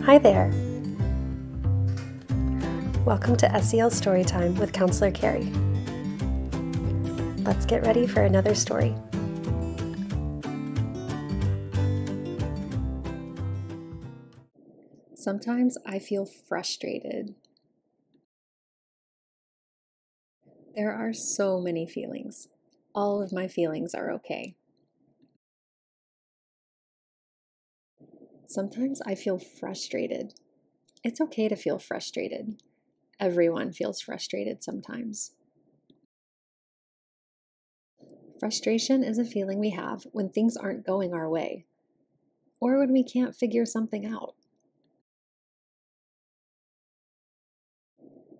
Hi there! Welcome to SEL Storytime with Counselor Keri. Let's get ready for another story. Sometimes I feel frustrated. There are so many feelings. All of my feelings are okay. Sometimes I feel frustrated. It's okay to feel frustrated. Everyone feels frustrated sometimes. Frustration is a feeling we have when things aren't going our way, or when we can't figure something out.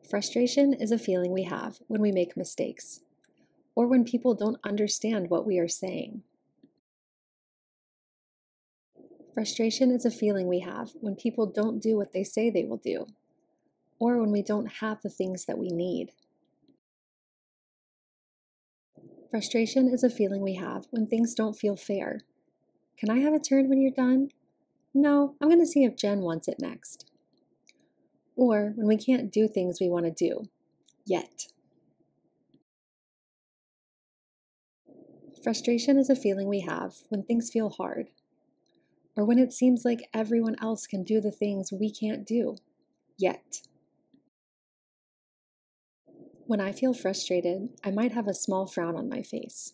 Frustration is a feeling we have when we make mistakes, or when people don't understand what we are saying. Frustration is a feeling we have when people don't do what they say they will do, or when we don't have the things that we need. Frustration is a feeling we have when things don't feel fair. Can I have a turn when you're done? No, I'm going to see if Jen wants it next. Or when we can't do things we want to do, yet. Frustration is a feeling we have when things feel hard, or when it seems like everyone else can do the things we can't do, yet. When I feel frustrated, I might have a small frown on my face.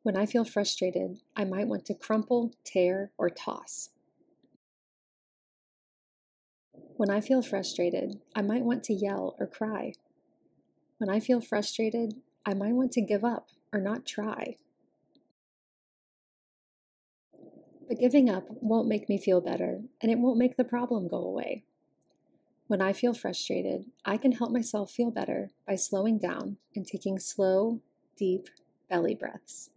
When I feel frustrated, I might want to crumple, tear, or toss. When I feel frustrated, I might want to yell or cry. When I feel frustrated, I might want to give up or not try. But giving up won't make me feel better, and it won't make the problem go away. When I feel frustrated, I can help myself feel better by slowing down and taking slow, deep belly breaths.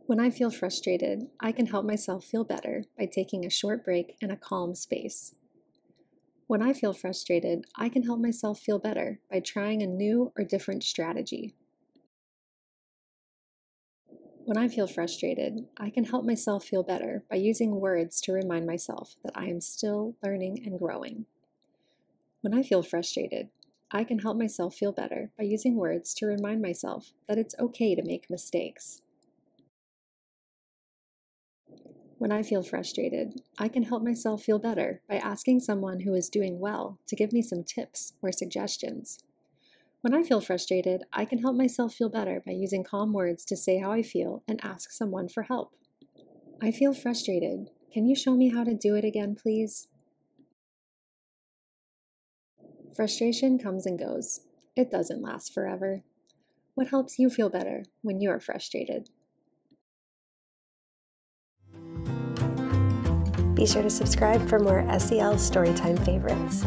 When I feel frustrated, I can help myself feel better by taking a short break in a calm space. When I feel frustrated, I can help myself feel better by trying a new or different strategy. When I feel frustrated, I can help myself feel better by using words to remind myself that I am still learning and growing. When I feel frustrated, I can help myself feel better by using words to remind myself that it's okay to make mistakes. When I feel frustrated, I can help myself feel better by asking someone who is doing well to give me some tips or suggestions. When I feel frustrated, I can help myself feel better by using calm words to say how I feel and ask someone for help. I feel frustrated. Can you show me how to do it again, please? Frustration comes and goes. It doesn't last forever. What helps you feel better when you're frustrated? Be sure to subscribe for more SEL Storytime favorites.